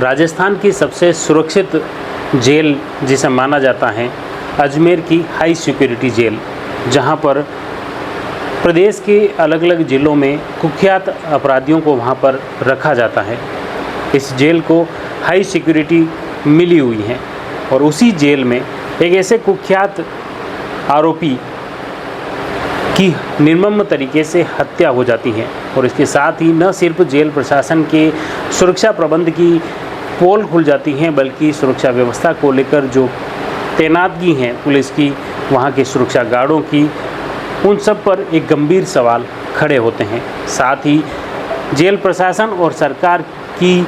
राजस्थान की सबसे सुरक्षित जेल जिसे माना जाता है अजमेर की हाई सिक्योरिटी जेल, जहां पर प्रदेश के अलग अलग ज़िलों में कुख्यात अपराधियों को वहां पर रखा जाता है। इस जेल को हाई सिक्योरिटी मिली हुई है और उसी जेल में एक ऐसे कुख्यात आरोपी की निर्मम तरीके से हत्या हो जाती है और इसके साथ ही न सिर्फ जेल प्रशासन के सुरक्षा प्रबंध की पोल खुल जाती हैं, बल्कि सुरक्षा व्यवस्था को लेकर जो तैनातगी हैं पुलिस की, वहाँ के सुरक्षा गार्डों की, उन सब पर एक गंभीर सवाल खड़े होते हैं। साथ ही जेल प्रशासन और सरकार की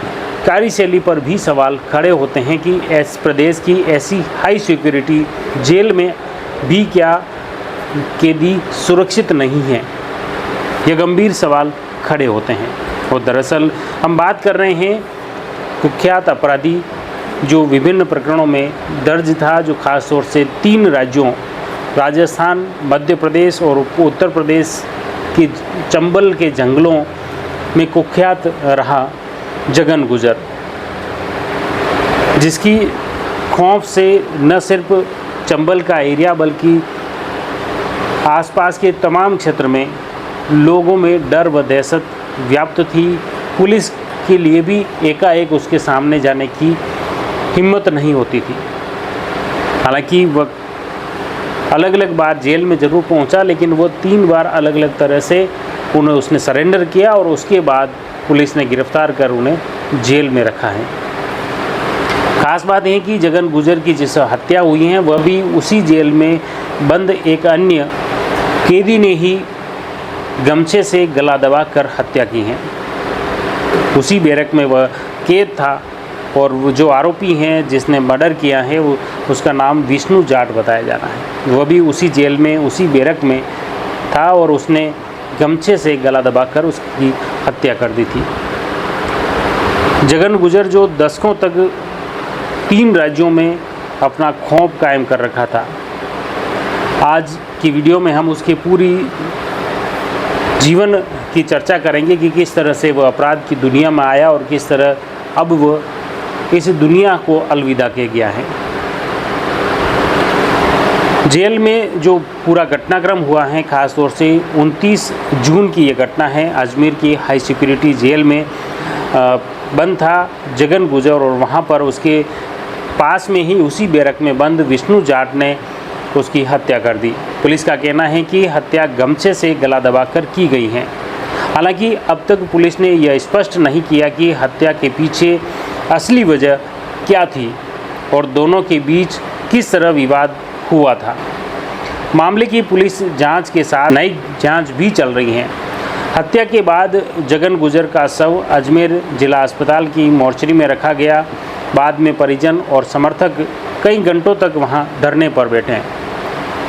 कार्यशैली पर भी सवाल खड़े होते हैं कि इस प्रदेश की ऐसी हाई सिक्योरिटी जेल में भी क्या कैदी सुरक्षित नहीं है। ये गंभीर सवाल खड़े होते हैं और दरअसल हम बात कर रहे हैं कुख्यात अपराधी जो विभिन्न प्रकरणों में दर्ज था, जो खास तौर से 3 राज्यों राजस्थान, मध्य प्रदेश और उत्तर प्रदेश के चंबल के जंगलों में कुख्यात रहा जगन गुजर, जिसकी खौफ से न सिर्फ चंबल का एरिया बल्कि आसपास के तमाम क्षेत्र में लोगों में डर व दहशत व्याप्त थी। पुलिस के लिए भी एकाएक उसके सामने जाने की हिम्मत नहीं होती थी। हालांकि वह अलग अलग बार जेल में ज़रूर पहुंचा, लेकिन वो 3 बार अलग अलग तरह से उसने सरेंडर किया और उसके बाद पुलिस ने गिरफ्तार कर उन्हें जेल में रखा है। खास बात है कि जगन गुजर की जिस हत्या हुई है वह भी उसी जेल में बंद एक अन्य कैदी ने ही गमछे से गला दबा कर हत्या की है। उसी बैरक में वह कैद था और वो जो आरोपी हैं जिसने मर्डर किया है वो उसका नाम विष्णु जाट बताया जा रहा है। वह भी उसी जेल में उसी बैरक में था और उसने गमछे से गला दबाकर उसकी हत्या कर दी थी। जगन गुजर जो दशकों तक 3 राज्यों में अपना खौफ कायम कर रखा था, आज की वीडियो में हम उसके पूरी जीवन की चर्चा करेंगे कि किस तरह से वह अपराध की दुनिया में आया और किस तरह अब वह इस दुनिया को अलविदा कह गया है। जेल में जो पूरा घटनाक्रम हुआ है, ख़ास तौर से 29 जून की ये घटना है। अजमेर की हाई सिक्योरिटी जेल में बंद था जगन गुजर और वहाँ पर उसके पास में ही उसी बैरक में बंद विष्णु जाट ने उसकी हत्या कर दी। पुलिस का कहना है कि हत्या गमछे से गला दबाकर की गई है। हालांकि अब तक पुलिस ने यह स्पष्ट नहीं किया कि हत्या के पीछे असली वजह क्या थी और दोनों के बीच किस तरह विवाद हुआ था। मामले की पुलिस जांच के साथ नई जांच भी चल रही है। हत्या के बाद जगन गुजर का शव अजमेर जिला अस्पताल की मोर्चरी में रखा गया। बाद में परिजन और समर्थक कई घंटों तक वहां धरने पर बैठे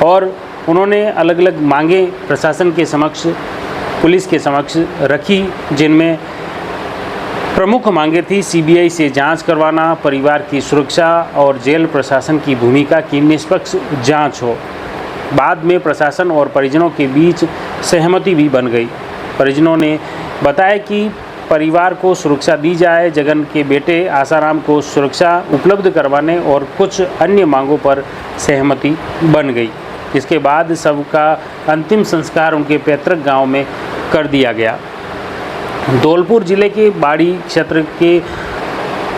और उन्होंने अलग अलग मांगे प्रशासन के समक्ष, पुलिस के समक्ष रखी, जिनमें प्रमुख मांगे थी सीबीआई से जांच करवाना, परिवार की सुरक्षा और जेल प्रशासन की भूमिका की निष्पक्ष जांच हो। बाद में प्रशासन और परिजनों के बीच सहमति भी बन गई। परिजनों ने बताया कि परिवार को सुरक्षा दी जाए, जगन के बेटे आसाराम को सुरक्षा उपलब्ध करवाने और कुछ अन्य मांगों पर सहमति बन गई। इसके बाद शव का अंतिम संस्कार उनके पैतृक गांव में कर दिया गया। धौलपुर जिले के बाड़ी क्षेत्र के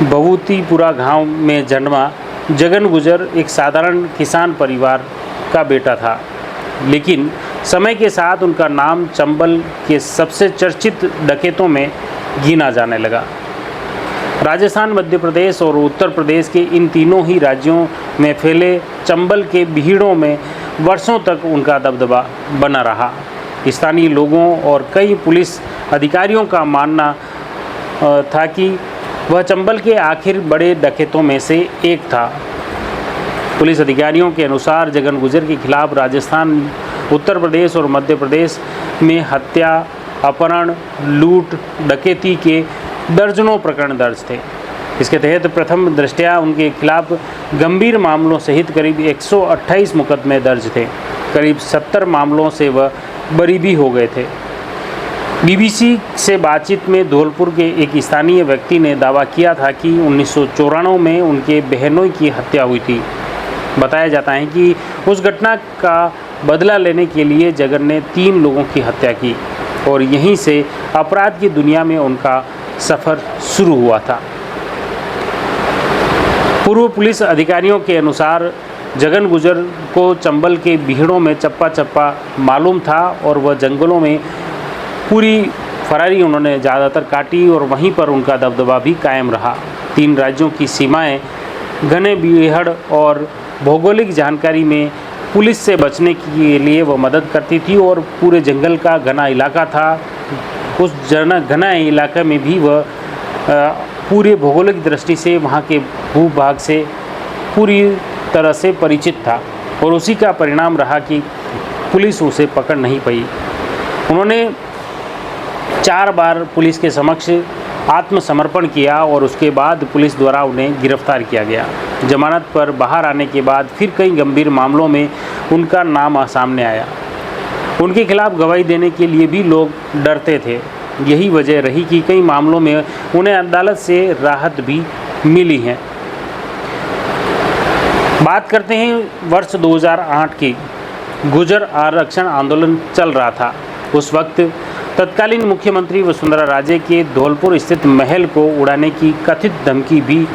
भभूतिपुरा गांव में जन्मा जगन गुजर एक साधारण किसान परिवार का बेटा था, लेकिन समय के साथ उनका नाम चंबल के सबसे चर्चित डकैतों में गिना जाने लगा। राजस्थान, मध्य प्रदेश और उत्तर प्रदेश के इन तीनों ही राज्यों में फैले चंबल के भीड़ों में वर्षों तक उनका दबदबा बना रहा। स्थानीय लोगों और कई पुलिस अधिकारियों का मानना था कि वह चंबल के आखिर बड़े डकैतों में से एक था। पुलिस अधिकारियों के अनुसार जगन गुजर के खिलाफ राजस्थान, उत्तर प्रदेश और मध्य प्रदेश में हत्या, अपहरण, लूट, डकैती के दर्जनों प्रकरण दर्ज थे। इसके तहत प्रथम दृष्टया उनके खिलाफ गंभीर मामलों सहित करीब 128 मुकदमे दर्ज थे। करीब 70 मामलों से वह बरी भी हो गए थे। बीबीसी से बातचीत में धौलपुर के एक स्थानीय व्यक्ति ने दावा किया था कि 1994 में उनके बहनों की हत्या हुई थी। बताया जाता है कि उस घटना का बदला लेने के लिए जगन ने 3 लोगों की हत्या की और यहीं से अपराध की दुनिया में उनका सफ़र शुरू हुआ था। पूर्व पुलिस अधिकारियों के अनुसार जगन गुजर को चंबल के बीहड़ों में चप्पा चप्पा मालूम था और वह जंगलों में पूरी फरारी उन्होंने ज़्यादातर काटी और वहीं पर उनका दबदबा भी कायम रहा। 3 राज्यों की सीमाएं, घने बीहड़ और भौगोलिक जानकारी में पुलिस से बचने के लिए वह मदद करती थी और पूरे जंगल का घना इलाका था। उस घना इलाके में भी वह पूरे भौगोलिक दृष्टि से वहाँ के भूभाग से पूरी तरह से परिचित था और उसी का परिणाम रहा कि पुलिस उसे पकड़ नहीं पाई। उन्होंने 4 बार पुलिस के समक्ष आत्मसमर्पण किया और उसके बाद पुलिस द्वारा उन्हें गिरफ्तार किया गया। जमानत पर बाहर आने के बाद फिर कई गंभीर मामलों में उनका नाम सामने आया। उनके खिलाफ गवाही देने के लिए भी लोग डरते थे। यही वजह रही कि कई मामलों में उन्हें अदालत से राहत भी मिली है। बात करते हैं वर्ष 2008 की। गुर्जर आरक्षण आंदोलन चल रहा था। उस वक्त तत्कालीन मुख्यमंत्री वसुंधरा राजे के धौलपुर स्थित महल को उड़ाने की कथित धमकी भी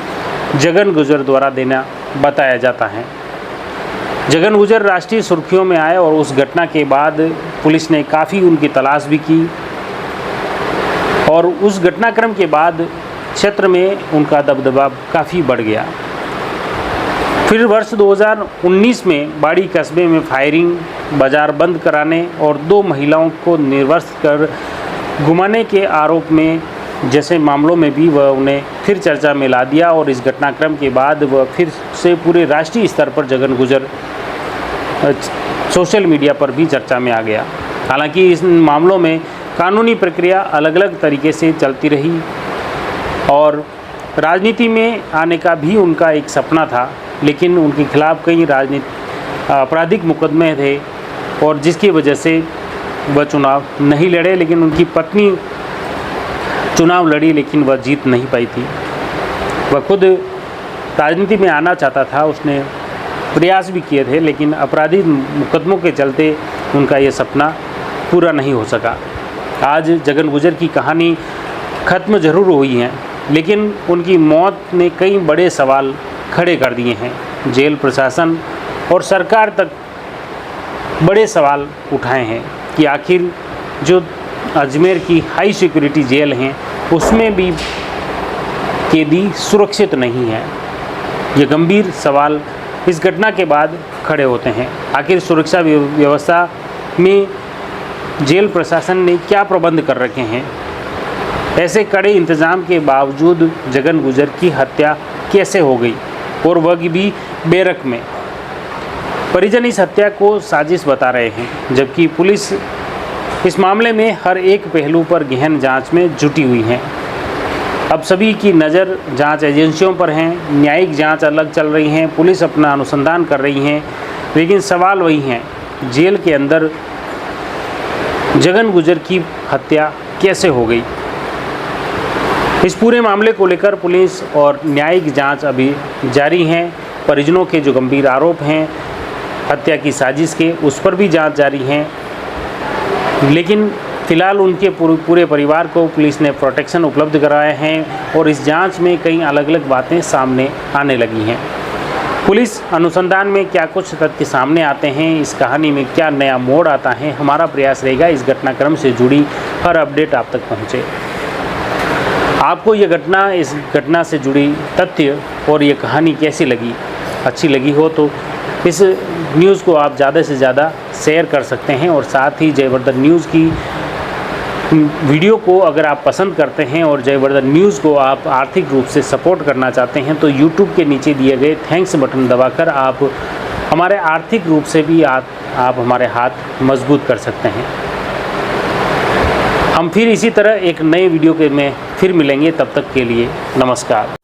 जगन गुजर द्वारा देना बताया जाता है। जगन गुजर राष्ट्रीय सुर्खियों में आए और उस घटना के बाद पुलिस ने काफ़ी उनकी तलाश भी की और उस घटनाक्रम के बाद क्षेत्र में उनका दबदबा काफ़ी बढ़ गया। फिर वर्ष 2019 में बाड़ी कस्बे में फायरिंग, बाजार बंद कराने और 2 महिलाओं को निर्वस्त्र कर घुमाने के आरोप में जैसे मामलों में भी वह उन्हें फिर चर्चा में ला दिया और इस घटनाक्रम के बाद वह फिर से पूरे राष्ट्रीय स्तर पर जगन गुजर सोशल मीडिया पर भी चर्चा में आ गया। हालांकि इस मामलों में कानूनी प्रक्रिया अलग अलग तरीके से चलती रही और राजनीति में आने का भी उनका एक सपना था, लेकिन उनके खिलाफ कई आपराधिक मुकदमे थे और जिसकी वजह से वह चुनाव नहीं लड़े। लेकिन उनकी पत्नी चुनाव लड़ी लेकिन वह जीत नहीं पाई थी। वह खुद राजनीति में आना चाहता था, उसने प्रयास भी किए थे, लेकिन आपराधिक मुकदमों के चलते उनका ये सपना पूरा नहीं हो सका। आज जगन गुजर की कहानी ख़त्म ज़रूर हुई है, लेकिन उनकी मौत ने कई बड़े सवाल खड़े कर दिए हैं। जेल प्रशासन और सरकार तक बड़े सवाल उठाए हैं कि आखिर जो अजमेर की हाई सिक्योरिटी जेल हैं उसमें भी कैदी सुरक्षित नहीं है। ये गंभीर सवाल इस घटना के बाद खड़े होते हैं। आखिर सुरक्षा व्यवस्था में जेल प्रशासन ने क्या प्रबंध कर रखे हैं? ऐसे कड़े इंतज़ाम के बावजूद जगन गुजर की हत्या कैसे हो गई और वह भी बैरक में? परिजन इस हत्या को साजिश बता रहे हैं, जबकि पुलिस इस मामले में हर एक पहलू पर गहन जांच में जुटी हुई है। अब सभी की नज़र जांच एजेंसियों पर है। न्यायिक जांच अलग चल रही है, पुलिस अपना अनुसंधान कर रही है, लेकिन सवाल वही है, जेल के अंदर जगन गुजर की हत्या कैसे हो गई? इस पूरे मामले को लेकर पुलिस और न्यायिक जांच अभी जारी है। परिजनों के जो गंभीर आरोप हैं हत्या की साजिश के, उस पर भी जांच जारी है, लेकिन फ़िलहाल उनके पूरे परिवार को पुलिस ने प्रोटेक्शन उपलब्ध कराए हैं और इस जांच में कई अलग अलग बातें सामने आने लगी हैं। पुलिस अनुसंधान में क्या कुछ तथ्य सामने आते हैं, इस कहानी में क्या नया मोड़ आता है, हमारा प्रयास रहेगा इस घटनाक्रम से जुड़ी हर अपडेट आप तक पहुँचे। आपको ये घटना, इस घटना से जुड़ी तथ्य और ये कहानी कैसी लगी? अच्छी लगी हो तो इस न्यूज़ को आप ज़्यादा से ज़्यादा शेयर कर सकते हैं और साथ ही जयवर्धन न्यूज़ की वीडियो को अगर आप पसंद करते हैं और जयवर्धन न्यूज़ को आप आर्थिक रूप से सपोर्ट करना चाहते हैं तो YouTube के नीचे दिए गए थैंक्स बटन दबाकर आप हमारे आर्थिक रूप से भी आप हमारे हाथ मजबूत कर सकते हैं। हम फिर इसी तरह एक नए वीडियो के में फिर मिलेंगे, तब तक के लिए नमस्कार।